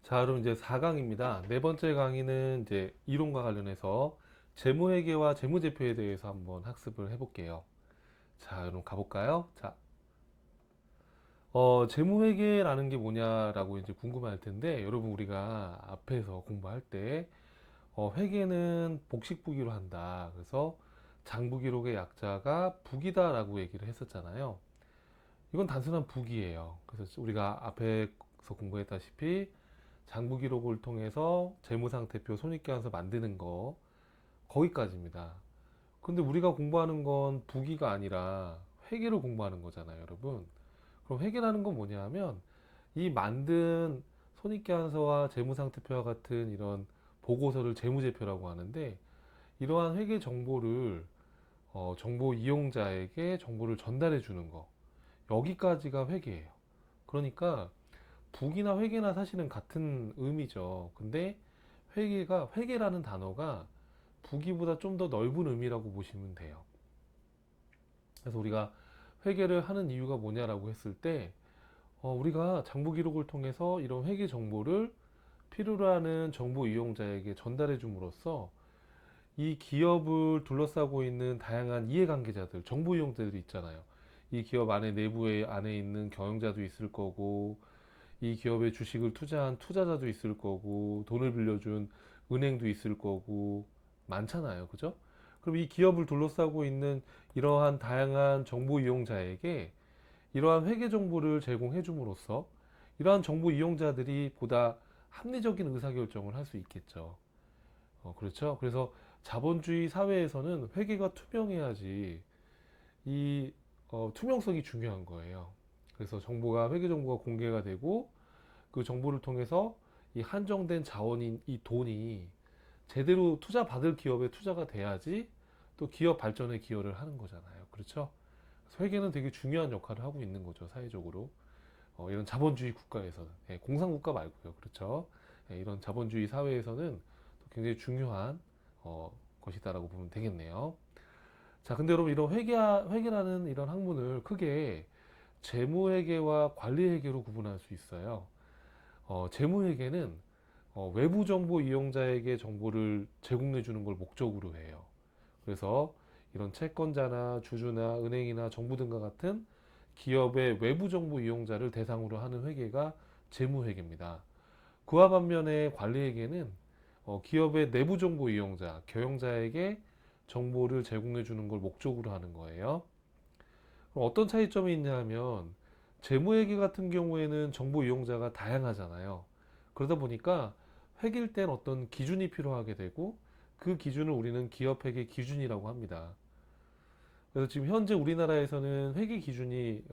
자, 그럼 이제 4강입니다. 네 번째 강의는 이제 이론과 관련해서 재무회계와 재무제표에 대해서 한번 학습을 해볼게요. 자, 그럼 가볼까요? 자, 재무회계라는 게 뭐냐라고 이제 궁금할 텐데, 여러분 우리가 앞에서 공부할 때, 회계는 복식부기로 한다. 그래서 장부기록의 약자가 부기다라고 얘기를 했었잖아요. 이건 단순한 부기예요. 그래서 우리가 앞에서 공부했다시피 장부 기록을 통해서 재무상태표 손익계산서 만드는 거 거기까지입니다. 근데 우리가 공부하는 건 부기가 아니라 회계를 공부하는 거잖아요, 여러분. 그럼 회계라는 건 뭐냐 하면 이 만든 손익계산서와 재무상태표와 같은 이런 보고서를 재무제표라고 하는데 이러한 회계 정보를 정보 이용자에게 정보를 전달해 주는 거 여기까지가 회계예요. 그러니까 북이나 회계나 사실은 같은 의미죠. 근데 회계라는 단어가 북이보다 좀 더 넓은 의미라고 보시면 돼요. 그래서 우리가 회계를 하는 이유가 뭐냐라고 했을 때, 우리가 장부 기록을 통해서 이런 회계 정보를 필요로 하는 정보 이용자에게 전달해 줌으로써 이 기업을 둘러싸고 있는 다양한 이해관계자들, 정보 이용자들이 있잖아요. 이 기업 안에 내부에 안에 있는 경영자도 있을 거고, 이 기업에 주식을 투자한 투자자도 있을 거고, 돈을 빌려준 은행도 있을 거고, 많잖아요. 그죠? 그럼 이 기업을 둘러싸고 있는 이러한 다양한 정보 이용자에게 이러한 회계 정보를 제공해 줌으로써 이러한 정보 이용자들이 보다 합리적인 의사결정을 할 수 있겠죠. 그렇죠? 그래서 자본주의 사회에서는 회계가 투명해야지 이 투명성이 중요한 거예요. 그래서 회계 정보가 공개가 되고 그 정보를 통해서 이 한정된 자원인 이 돈이 제대로 투자 받을 기업에 투자가 돼야지 또 기업 발전에 기여를 하는 거잖아요. 그렇죠? 그래서 회계는 되게 중요한 역할을 하고 있는 거죠, 사회적으로. 이런 자본주의 국가에서는. 예, 공산국가 말고요. 그렇죠? 예, 이런 자본주의 사회에서는 또 굉장히 중요한 것이다라고 보면 되겠네요. 자, 근데 여러분 이런 회계라는 이런 학문을 크게 재무회계와 관리회계로 구분할 수 있어요. 재무회계는 외부 정보 이용자에게 정보를 제공해 주는 걸 목적으로 해요. 그래서 이런 채권자나 주주나 은행이나 정부 등과 같은 기업의 외부 정보 이용자를 대상으로 하는 회계가 재무회계입니다. 그와 반면에 관리회계는 기업의 내부 정보 이용자, 경영자에게 정보를 제공해 주는 걸 목적으로 하는 거예요. 그럼 어떤 차이점이 있냐 하면 재무회계 같은 경우에는 정보 이용자가 다양하잖아요. 그러다 보니까 회계일 땐 어떤 기준이 필요하게 되고 그 기준을 우리는 기업회계 기준이라고 합니다. 그래서 지금 현재 우리나라에서는 회계 기준이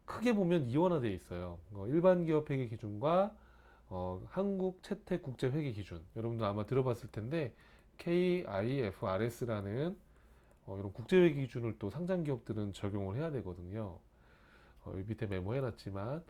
크게 보면 이원화되어 있어요. 일반 기업 회계 기준과 한국 채택 국제 회계 기준 여러분도 아마 들어봤을 텐데 KIFRS라는 이런 국제 회계 기준을 또 상장 기업들은 적용을 해야 되거든요. 여기 밑에 메모해놨지만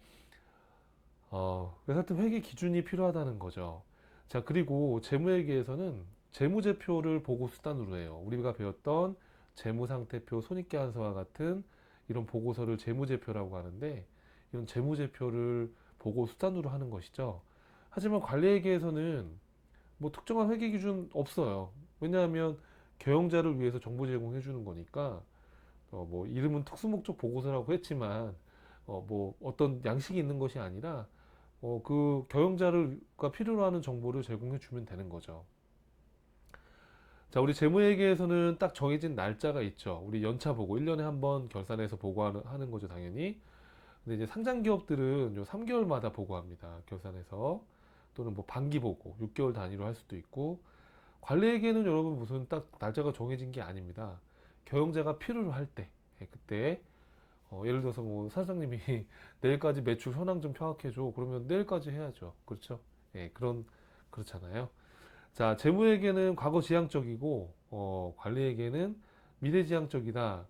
그래서 하여튼 회계 기준이 필요하다는 거죠. 자, 그리고 재무회계에서는 재무제표를 보고 수단으로 해요. 우리가 배웠던 재무상태표, 손익계산서와 같은 이런 보고서를 재무제표라고 하는데 이런 재무제표를 보고 수단으로 하는 것이죠. 하지만 관리회계에서는 뭐 특정한 회계 기준 없어요. 왜냐하면 경영자를 위해서 정보 제공해 주는 거니까 뭐 이름은 특수목적 보고서라고 했지만 뭐 어떤 양식이 있는 것이 아니라 그 경영자가 필요로 하는 정보를 제공해 주면 되는 거죠. 자, 우리 재무회계에서는 딱 정해진 날짜가 있죠. 우리 연차 보고 1년에 한 번 결산해서 보고하는 거죠, 당연히. 근데 이제 상장 기업들은 요 3개월마다 보고합니다. 결산해서. 또는 뭐 반기 보고 6개월 단위로 할 수도 있고 관리회계는 여러분 무슨 딱 날짜가 정해진 게 아닙니다. 경영자가 필요로 할 때, 예, 그때 예를 들어서 뭐 사장님이 내일까지 매출 현황 좀 파악해줘. 그러면 내일까지 해야죠. 그렇죠? 예, 그렇잖아요. 자, 재무회계는 과거 지향적이고, 관리회계는 미래지향적이다.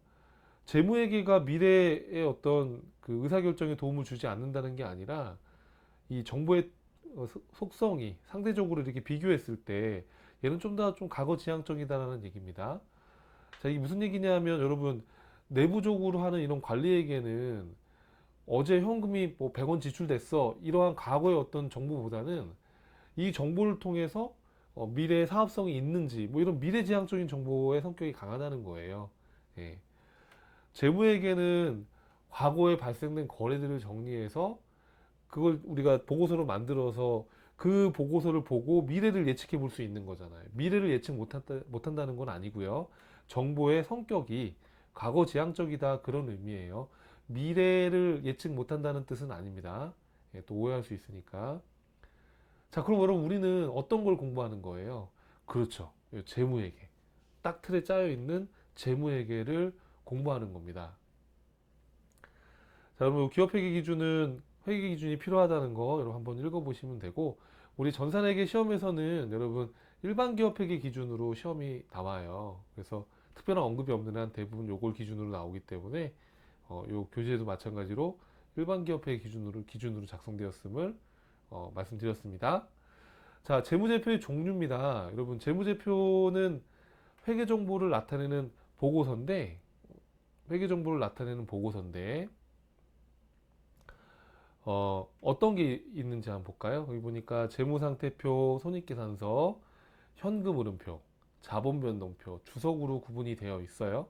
재무회계가 미래의 어떤 그 의사결정에 도움을 주지 않는다는 게 아니라 이 정보의 속성이 상대적으로 이렇게 비교했을 때 얘는 좀 더 좀 과거 지향적이다라는 얘기입니다. 자, 이게 무슨 얘기냐 하면 여러분 내부적으로 하는 이런 관리회계는 어제 현금이 뭐 100원 지출됐어. 이러한 과거의 어떤 정보보다는 이 정보를 통해서 미래 사업성이 있는지 뭐 이런 미래지향적인 정보의 성격이 강하다는 거예요. 예. 재무회계는 과거에 발생된 거래들을 정리해서 그걸 우리가 보고서로 만들어서 그 보고서를 보고 미래를 예측해 볼 수 있는 거잖아요. 미래를 예측 못한다는 건 아니고요. 정보의 성격이 과거 지향적이다 그런 의미예요. 미래를 예측 못한다는 뜻은 아닙니다. 예, 또 오해할 수 있으니까. 자, 그럼 여러분 우리는 어떤 걸 공부하는 거예요? 그렇죠. 재무회계. 딱 틀에 짜여 있는 재무회계를 공부하는 겁니다. 자, 여러분 기업회계 기준은 회계 기준이 필요하다는 거 여러분 한번 읽어보시면 되고 우리 전산회계 시험에서는 여러분 일반 기업회계 기준으로 시험이 나와요. 그래서 특별한 언급이 없는 한 대부분 요걸 기준으로 나오기 때문에 요 교재도 마찬가지로 일반 기업회계 기준으로 작성되었음을 말씀드렸습니다. 자, 재무제표의 종류입니다. 여러분 재무제표는 회계 정보를 나타내는 보고서인데 회계 정보를 나타내는 보고서인데 어떤 게 있는지 한번 볼까요? 여기 보니까 재무상태표, 손익계산서, 현금흐름표, 자본변동표, 주석으로 구분이 되어 있어요.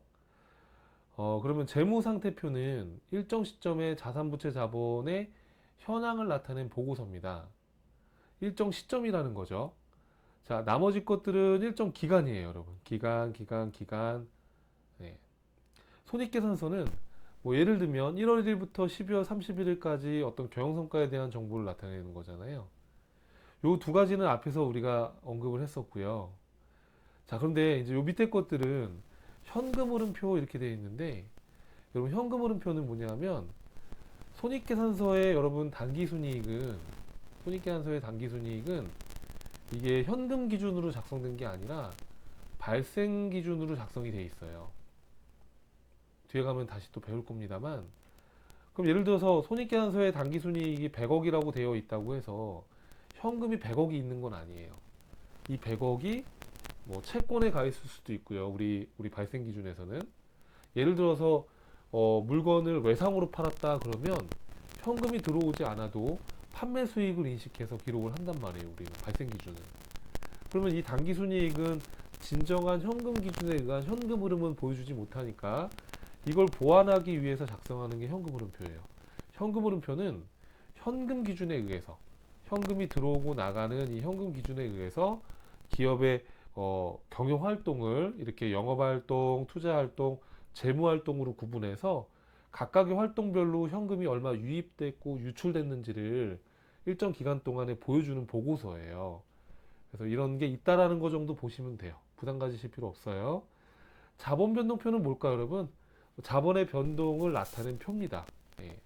그러면 재무상태표는 일정 시점의 자산부채 자본의 현황을 나타낸 보고서입니다. 일정 시점이라는 거죠. 자, 나머지 것들은 일정 기간이에요, 여러분. 기간. 네. 손익계산서는 뭐 예를 들면 1월 1일부터 12월 31일까지 어떤 경영성과에 대한 정보를 나타내는 거잖아요. 요 두 가지는 앞에서 우리가 언급을 했었고요. 자, 그런데 이제 요 밑에 것들은 현금흐름표 이렇게 되어 있는데 여러분 현금흐름표는 뭐냐면 손익계산서의 여러분 단기순이익은 이게 현금 기준으로 작성된 게 아니라 발생 기준으로 작성이 돼 있어요. 뒤에 가면 다시 또 배울 겁니다만 그럼 예를 들어서 손익계산서의 당기순이익이 100억이라고 되어 있다고 해서 현금이 100억이 있는 건 아니에요. 이 100억이 뭐 채권에 가 있을 수도 있고요. 우리 발생 기준에서는 예를 들어서 물건을 외상으로 팔았다 그러면 현금이 들어오지 않아도 판매 수익을 인식해서 기록을 한단 말이에요. 우리는 발생 기준은. 그러면 이 당기순이익은 진정한 현금 기준에 의한 현금 흐름은 보여주지 못하니까 이걸 보완하기 위해서 작성하는 게 현금 흐름표예요. 현금 흐름표는 현금 기준에 의해서 현금이 들어오고 나가는 이 현금 기준에 의해서 기업의 경영 활동을 이렇게 영업 활동, 투자 활동, 재무 활동으로 구분해서 각각의 활동별로 현금이 얼마 유입됐고 유출됐는지를 일정 기간 동안에 보여주는 보고서예요. 그래서 이런 게 있다라는 거 정도 보시면 돼요. 부담 가지실 필요 없어요. 자본 변동표는 뭘까요, 여러분? 자본의 변동을 나타낸 표입니다. 예.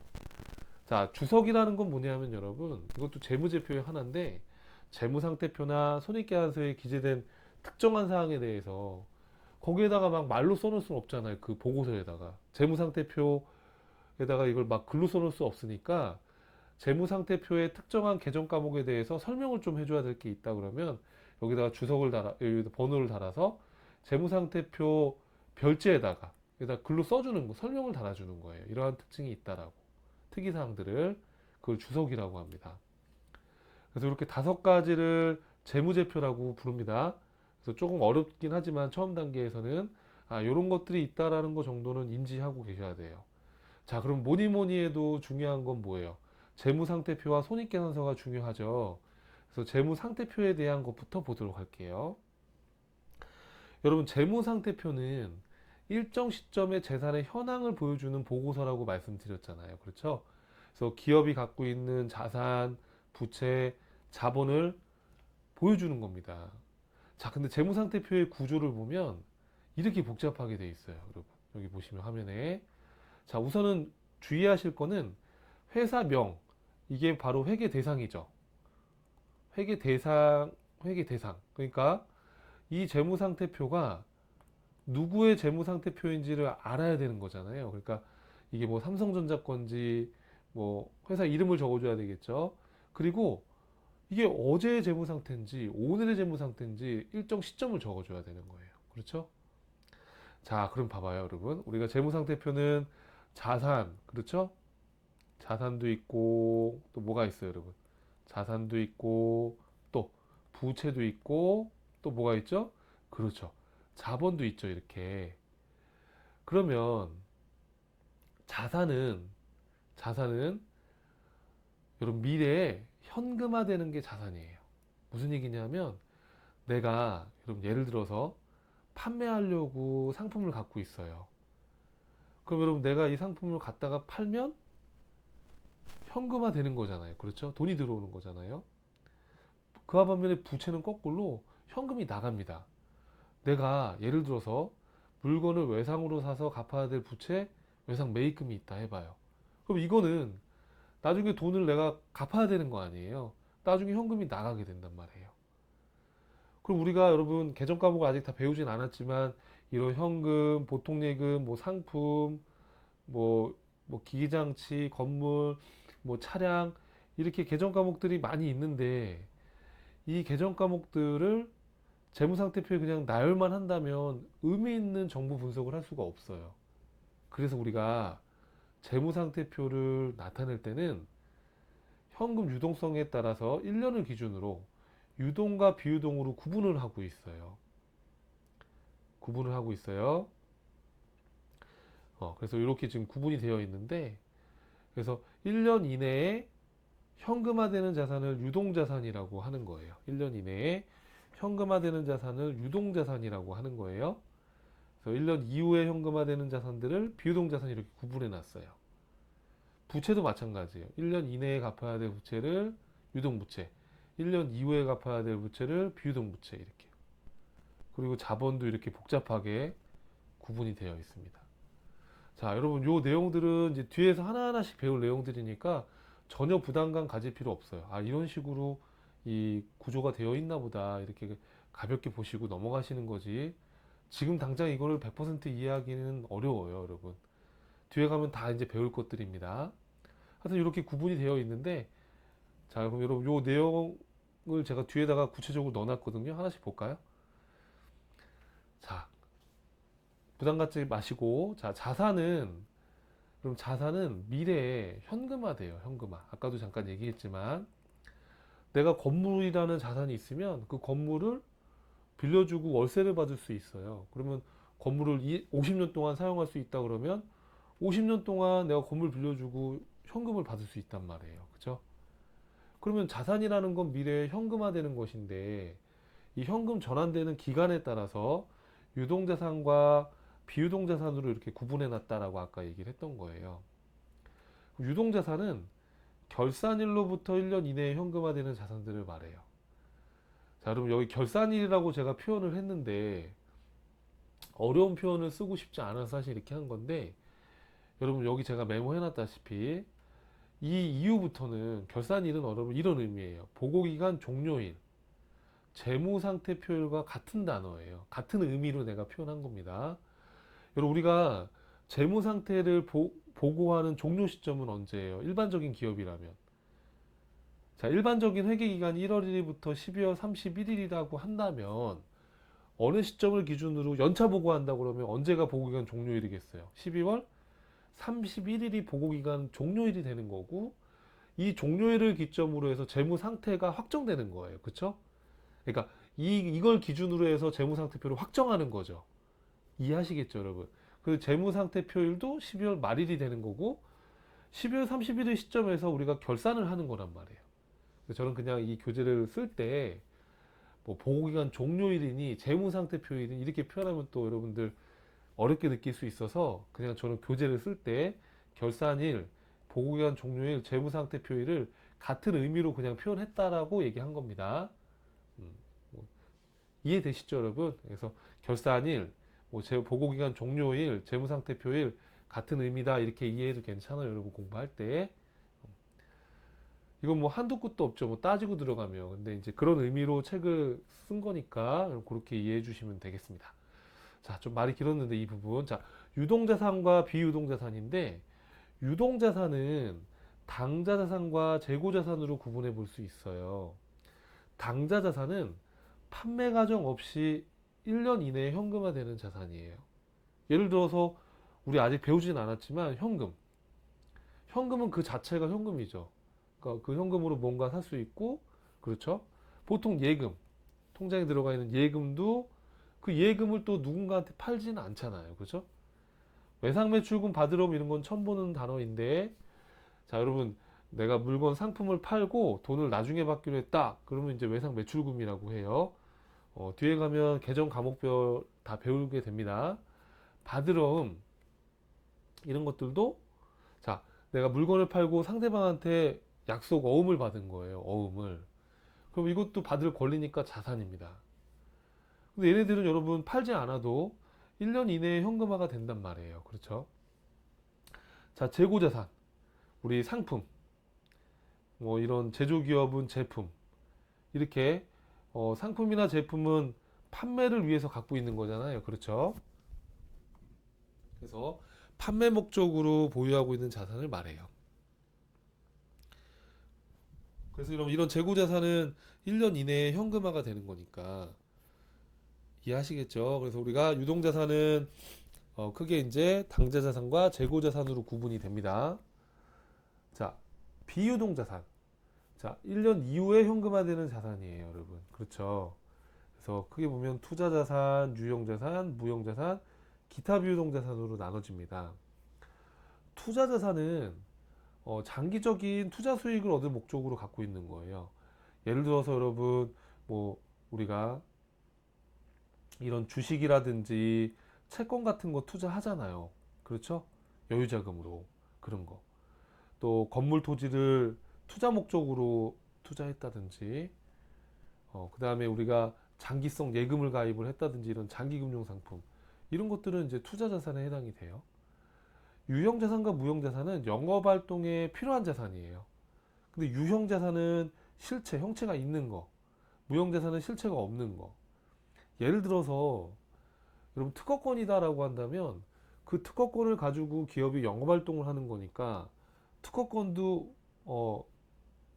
자, 주석이라는 건 뭐냐면 여러분, 이것도 재무제표의 하나인데, 재무상태표나 손익계산서에 기재된 특정한 사항에 대해서 거기에다가 막 말로 써놓을 수는 없잖아요. 그 보고서에다가. 재무상태표에다가 이걸 막 글로 써놓을 수 없으니까 재무상태표의 특정한 계정 과목에 대해서 설명을 좀 해줘야 될 게 있다 그러면 여기다가 여기다 번호를 달아서 재무상태표 별지에다가 여기다 글로 써주는 거, 설명을 달아주는 거예요. 이러한 특징이 있다라고. 특이사항들을 그걸 주석이라고 합니다. 그래서 이렇게 5가지를 재무제표라고 부릅니다. 그래서 조금 어렵긴 하지만 처음 단계에서는 이런 것들이 있다라는 거 정도는 인지하고 계셔야 돼요. 자, 그럼 뭐니 뭐니 해도 중요한 건 뭐예요? 재무상태표와 손익계산서가 중요하죠. 그래서 재무상태표에 대한 것부터 보도록 할게요. 여러분, 재무상태표는 일정 시점의 재산의 현황을 보여주는 보고서라고 말씀드렸잖아요. 그렇죠? 그래서 기업이 갖고 있는 자산, 부채, 자본을 보여주는 겁니다. 자, 근데 재무상태표의 구조를 보면 이렇게 복잡하게 돼 있어요. 여러분, 여기 보시면 화면에. 자, 우선은 주의하실 거는 회사명, 이게 바로 회계 대상이죠. 회계 대상. 그러니까 이 재무상태표가 누구의 재무상태표인지를 알아야 되는 거잖아요. 그러니까 이게 뭐 삼성전자 건지 뭐 회사 이름을 적어줘야 되겠죠. 그리고 이게 어제의 재무상태인지 오늘의 재무상태인지 일정 시점을 적어줘야 되는 거예요. 그렇죠? 자, 그럼 봐봐요, 여러분. 우리가 재무상태표는 자산, 그렇죠? 자산도 있고 또 뭐가 있어요, 여러분? 자산도 있고 또 부채도 있고 또 뭐가 있죠? 그렇죠. 자본도 있죠, 이렇게. 그러면 자산은 여러분 미래에 현금화되는 게 자산이에요. 무슨 얘기냐면 내가 여러분 예를 들어서 판매하려고 상품을 갖고 있어요. 그럼 여러분 내가 이 상품을 갖다가 팔면 현금화 되는 거잖아요. 그렇죠? 돈이 들어오는 거잖아요. 그와 반면에 부채는 거꾸로 현금이 나갑니다. 내가 예를 들어서 물건을 외상으로 사서 갚아야 될 부채, 외상 매입금이 있다 해봐요. 그럼 이거는 나중에 돈을 내가 갚아야 되는 거 아니에요. 나중에 현금이 나가게 된단 말이에요. 그럼 우리가 여러분 계정 과목 아직 다 배우진 않았지만 이런 현금, 보통예금, 뭐 상품, 뭐, 뭐 기기장치, 건물, 뭐 차량 이렇게 계정 과목들이 많이 있는데 이 계정 과목들을 재무상태표에 그냥 나열만 한다면 의미 있는 정보 분석을 할 수가 없어요. 그래서 우리가 재무상태표를 나타낼 때는 현금 유동성에 따라서 1년을 기준으로 유동과 비유동으로 구분을 하고 있어요. 구분을 하고 있어요. 그래서 이렇게 지금 구분이 되어 있는데, 그래서 1년 이내에 현금화되는 자산을 유동자산이라고 하는 거예요. 1년 이내에 현금화되는 자산을 유동자산이라고 하는 거예요. 그래서 1년 이후에 현금화되는 자산들을 비유동자산 이렇게 구분해 놨어요. 부채도 마찬가지예요. 1년 이내에 갚아야 될 부채를 유동부채, 1년 이후에 갚아야 될 부채를 비유동부채 이렇게. 그리고 자본도 이렇게 복잡하게 구분이 되어 있습니다. 자, 여러분 요 내용들은 이제 뒤에서 하나하나씩 배울 내용들이니까 전혀 부담감 가질 필요 없어요. 아, 이런 식으로 이 구조가 되어 있나 보다. 이렇게 가볍게 보시고 넘어가시는 거지. 지금 당장 이거를 100% 이해하기는 어려워요, 여러분. 뒤에 가면 다 이제 배울 것들입니다. 하여튼 이렇게 구분이 되어 있는데, 자, 그럼 여러분 요 내용을 제가 뒤에다가 구체적으로 넣어놨거든요. 하나씩 볼까요? 자, 부담 갖지 마시고, 자, 그럼 자산은 미래에 현금화돼요, 현금화. 아까도 잠깐 얘기했지만, 내가 건물이라는 자산이 있으면 그 건물을 빌려주고 월세를 받을 수 있어요. 그러면 건물을 50년 동안 사용할 수 있다 그러면 50년 동안 내가 건물 빌려주고 현금을 받을 수 있단 말이에요. 그죠? 그러면 자산이라는 건 미래에 현금화되는 것인데 이 현금 전환되는 기간에 따라서 유동자산과 비유동자산으로 이렇게 구분해 놨다라고 아까 얘기를 했던 거예요. 유동자산은 결산일로부터 1년 이내에 현금화되는 자산들을 말해요. 자, 여러분 여기 결산일이라고 제가 표현을 했는데 어려운 표현을 쓰고 싶지 않아서 사실 이렇게 한 건데 여러분 여기 제가 메모해 놨다시피 이 이후부터는 결산일은 여러분 이런 의미예요. 보고기간 종료일, 재무상태표일과 같은 단어예요. 같은 의미로 내가 표현한 겁니다. 여러분 우리가 재무상태를 보고하는 종료 시점은 언제예요? 일반적인 기업이라면. 자, 일반적인 회계기간이 1월 1일부터 12월 31일이라고 한다면 어느 시점을 기준으로 연차 보고한다고 그러면 언제가 보고기간 종료일이겠어요? 12월 31일이 보고기간 종료일이 되는 거고 이 종료일을 기점으로 해서 재무 상태가 확정되는 거예요. 그렇죠? 그러니까 이걸 기준으로 해서 재무 상태표를 확정하는 거죠. 이해하시겠죠, 여러분? 그 재무 상태표일도 12월 말일이 되는 거고 12월 31일 시점에서 우리가 결산을 하는 거란 말이에요. 그래서 저는 그냥 이 교재를 쓸 때 뭐 보고기간 종료일이니 재무상태표일이니 이렇게 표현하면 또 여러분들 어렵게 느낄 수 있어서 그냥 저는 교재를 쓸 때 결산일, 보고기간 종료일, 재무상태표일을 같은 의미로 그냥 표현했다라고 얘기한 겁니다. 뭐 이해되시죠, 여러분? 그래서 결산일, 뭐 보고기간 종료일, 재무상태표일 같은 의미다 이렇게 이해해도 괜찮아요, 여러분 공부할 때. 이건 뭐 한도 끝도 없죠. 뭐 따지고 들어가면. 근데 이제 그런 의미로 책을 쓴 거니까 그렇게 이해해 주시면 되겠습니다. 자, 좀 말이 길었는데 이 부분. 자, 유동자산과 비유동자산인데 유동자산은 당자자산과 재고자산으로 구분해 볼 수 있어요. 당자자산은 판매 과정 없이 1년 이내에 현금화되는 자산이에요. 예를 들어서 우리 아직 배우진 않았지만 현금. 현금은 그 자체가 현금이죠. 그러니까 그 현금으로 뭔가 살 수 있고, 그렇죠? 보통 예금, 통장에 들어가 있는 예금도 그 예금을 또 누군가한테 팔지는 않잖아요. 그렇죠? 외상매출금 받으러 이런 건 처음 보는 단어인데, 자, 여러분, 내가 물건 상품을 팔고 돈을 나중에 받기로 했다. 그러면 이제 외상매출금이라고 해요. 뒤에 가면 계정 과목별 다 배우게 됩니다. 받으러음 이런 것들도, 자, 내가 물건을 팔고 상대방한테 약속 어음을 받은 거예요. 어음을. 그럼 이것도 받을 권리니까 자산입니다. 근데 얘네들은 여러분 팔지 않아도 1년 이내에 현금화가 된단 말이에요. 그렇죠? 자, 재고자산. 우리 상품, 뭐 이런 제조기업은 제품. 이렇게 상품이나 제품은 판매를 위해서 갖고 있는 거잖아요. 그렇죠? 그래서 판매 목적으로 보유하고 있는 자산을 말해요. 그래서 이런 재고 자산은 1년 이내에 현금화가 되는 거니까 이해하시겠죠? 그래서 우리가 유동 자산은 크게 이제 당좌 자산과 재고 자산으로 구분이 됩니다. 자, 비유동 자산. 자, 1년 이후에 현금화되는 자산이에요, 여러분. 그렇죠? 그래서 크게 보면 투자 자산, 유용 자산, 무용 자산, 기타 비유동 자산으로 나눠집니다. 투자 자산은 장기적인 투자 수익을 얻을 목적으로 갖고 있는 거예요. 예를 들어서 여러분, 뭐 우리가 이런 주식이라든지 채권 같은 거 투자하잖아요. 그렇죠? 여유자금으로 그런 거. 또 건물 토지를 투자 목적으로 투자했다든지, 그 다음에 우리가 장기성 예금을 가입을 했다든지 이런 장기금융 상품 이런 것들은 이제 투자 자산에 해당이 돼요. 유형 자산과 무형 자산은 영업 활동에 필요한 자산이에요. 근데 유형 자산은 실체, 형체가 있는 거, 무형 자산은 실체가 없는 거. 예를 들어서 여러분 특허권이다라고 한다면 그 특허권을 가지고 기업이 영업 활동을 하는 거니까 특허권도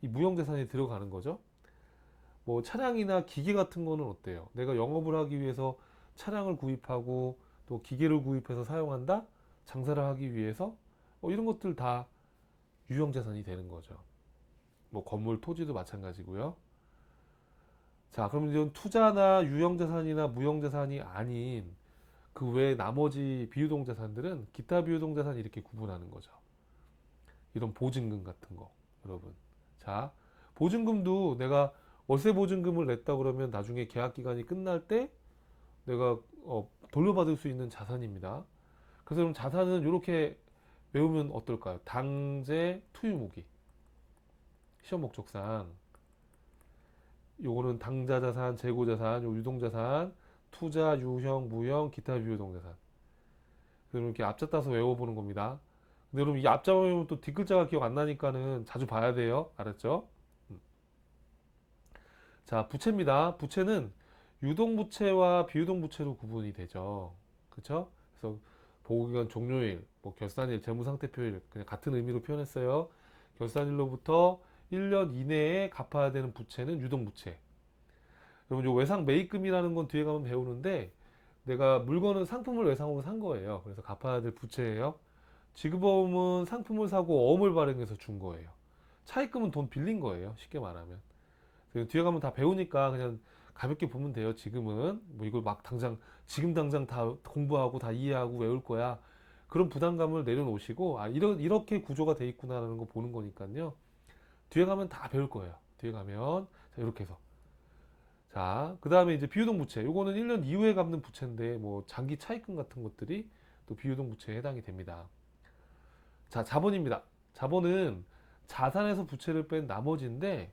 이 무형 자산에 들어가는 거죠. 뭐 차량이나 기계 같은 거는 어때요? 내가 영업을 하기 위해서 차량을 구입하고 또 기계를 구입해서 사용한다? 장사를 하기 위해서 이런 것들 다 유형 자산이 되는 거죠. 뭐 건물, 토지도 마찬가지고요. 자, 그럼 이런 투자나 유형 자산이나 무형 자산이 아닌 그 외에 나머지 비유동 자산들은 기타 비유동 자산 이렇게 구분하는 거죠. 이런 보증금 같은 거, 여러분. 자, 보증금도 내가 월세 보증금을 냈다 그러면 나중에 계약 기간이 끝날 때 내가 돌려받을 수 있는 자산입니다. 그래서 그럼 자산은 이렇게 외우면 어떨까요? 당재 투유무기. 시험 목적상 요거는 당좌 자산, 재고 자산, 요 유동 자산, 투자, 유형, 무형, 기타 비유동 자산. 그럼 이렇게 앞자 따서 외워보는 겁니다. 근데 여러분 이 앞자 외우면 또 뒷글자가 기억 안 나니까는 자주 봐야 돼요. 알았죠? 자, 부채입니다. 부채는 유동 부채와 비유동 부채로 구분이 되죠. 그렇죠? 그래서 보고기간 종료일, 뭐 결산일, 재무상태표일 그냥 같은 의미로 표현했어요. 결산일로부터 1년 이내에 갚아야 되는 부채는 유동 부채. 여러분, 요 외상 매입금이라는 건 뒤에 가면 배우는데 내가 물건은 상품을 외상으로 산 거예요. 그래서 갚아야 될 부채예요. 지급어음은 상품을 사고 어음을 발행해서 준 거예요. 차입금은 돈 빌린 거예요. 쉽게 말하면. 뒤에 가면 다 배우니까 그냥 가볍게 보면 돼요. 지금은 뭐 이걸 막 당장 지금 당장 다 공부하고 다 이해하고 외울 거야. 그런 부담감을 내려놓으시고 이렇게 구조가 돼 있구나라는 거 보는 거니까요. 뒤에 가면 다 배울 거예요. 뒤에 가면 자, 이렇게 해서 자, 그 다음에 이제 비유동 부채. 요거는 1년 이후에 갚는 부채인데 뭐 장기 차입금 같은 것들이 또 비유동 부채에 해당이 됩니다. 자, 자본입니다. 자본은 자산에서 부채를 뺀 나머지인데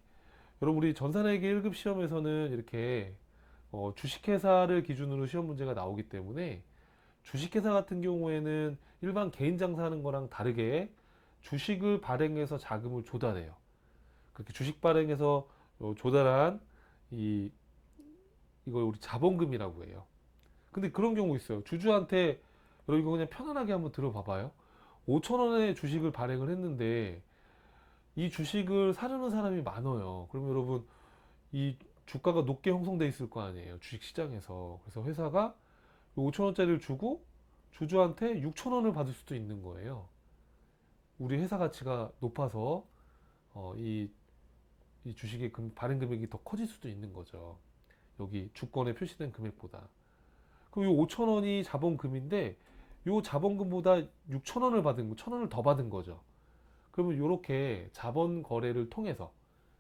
여러분 우리 전산회계 1급 시험에서는 이렇게 주식회사를 기준으로 시험 문제가 나오기 때문에 주식회사 같은 경우에는 일반 개인 장사하는 거랑 다르게 주식을 발행해서 자금을 조달해요. 그렇게 주식 발행해서 조달한 이 이걸 우리 자본금이라고 해요. 근데 그런 경우 있어요. 주주한테 여러분 이거 그냥 편안하게 한번 들어봐봐요. 5천 원의 주식을 발행을 했는데 이 주식을 사려는 사람이 많아요. 그러면 여러분 이 주가가 높게 형성돼 있을 거 아니에요. 주식 시장에서. 그래서 회사가 5천 원짜리를 주고 주주한테 6천 원을 받을 수도 있는 거예요. 우리 회사 가치가 높아서 이 주식의 발행 금액이 더 커질 수도 있는 거죠. 여기 주권에 표시된 금액보다. 그럼 이 5천 원이 자본금인데 이 자본금보다 6천 원을 받은 거, 1천 원을 더 받은 거죠. 그러면 이렇게 자본 거래를 통해서,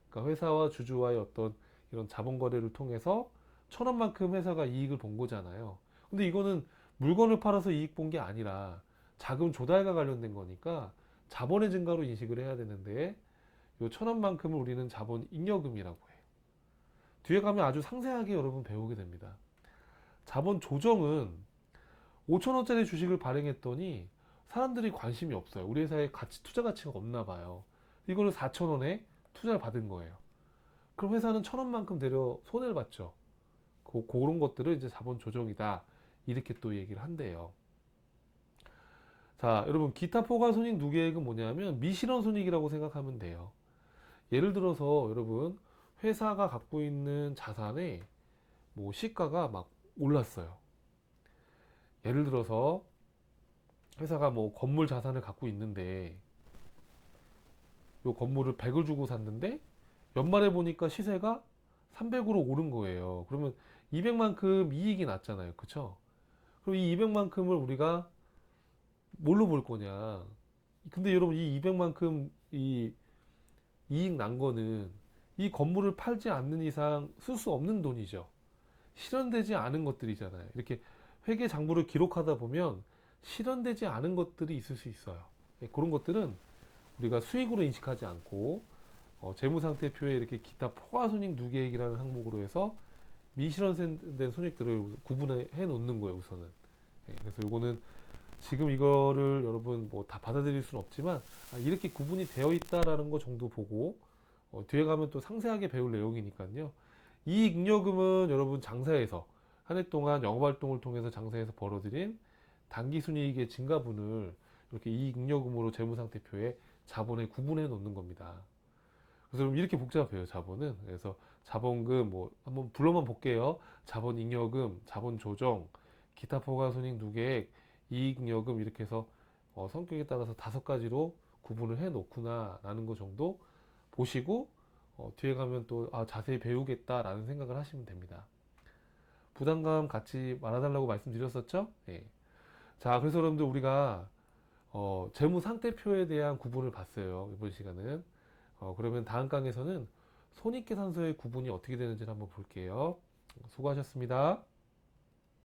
그러니까 회사와 주주와의 어떤 이런 자본 거래를 통해서 1,000원만큼 회사가 이익을 본 거잖아요. 근데 이거는 물건을 팔아서 이익 본 게 아니라 자금 조달과 관련된 거니까 자본의 증가로 인식을 해야 되는데, 요 1,000원만큼을 우리는 자본 잉여금이라고 해요. 뒤에 가면 아주 상세하게 여러분 배우게 됩니다. 자본 조정은 5,000원짜리 주식을 발행했더니 사람들이 관심이 없어요. 우리 회사에 투자 가치가 없나 봐요. 이거를 4,000원에 투자를 받은 거예요. 그럼 회사는 1,000원만큼 내려 손해를 봤죠. 그런 것들을 이제 자본 조정이다, 이렇게 또 얘기를 한대요. 자, 여러분, 기타 포괄 손익 누계액은 뭐냐면 미실현 손익이라고 생각하면 돼요. 예를 들어서 여러분, 회사가 갖고 있는 자산의 뭐 시가가 막 올랐어요. 예를 들어서 회사가 뭐 건물 자산을 갖고 있는데 요 건물을 100을 주고 샀는데 연말에 보니까 시세가 300으로 오른 거예요. 그러면 200만큼 이익이 났잖아요. 그쵸? 그럼 이 200만큼을 우리가 뭘로 볼 거냐? 근데 여러분, 이 200만큼 이 이익 난 거는 이 건물을 팔지 않는 이상 쓸 수 없는 돈이죠. 실현되지 않은 것들이잖아요. 이렇게 회계 장부를 기록하다 보면 실현되지 않은 것들이 있을 수 있어요. 그런 것들은 우리가 수익으로 인식하지 않고 재무상태표에 이렇게 기타 포괄손익 누계액이라는 항목으로 해서 미실현된 손익들을 구분해 놓는 거예요, 우선은. 그래서 이거는 지금 이거를 여러분 뭐 다 받아들일 수는 없지만, 이렇게 구분이 되어 있다라는 거 정도 보고 뒤에 가면 또 상세하게 배울 내용이니까요. 이익 잉여금은 여러분 장사에서 한 해 동안 영업활동을 통해서 장사에서 벌어들인 당기순이익의 증가분을 이렇게 이익 잉여금으로 재무상태표에 자본에 구분해 놓는 겁니다. 그래서 여러분 이렇게 복잡해요, 자본은. 그래서 자본금 뭐 한번 불러만 볼게요. 자본 잉여금, 자본 조정, 기타 포괄손익 누계액, 이익 잉여금, 이렇게 해서 성격에 따라서 5가지로 구분을 해 놓구나라는 거 정도 보시고 뒤에 가면 또 자세히 배우겠다라는 생각을 하시면 됩니다. 부담감 갖지 말아달라고 말씀드렸었죠? 예. 자, 그래서 여러분들 우리가 재무 상태표에 대한 구분을 봤어요, 이번 시간은. 그러면 다음 강에서는 손익계산서의 구분이 어떻게 되는지 한번 볼게요. 수고하셨습니다.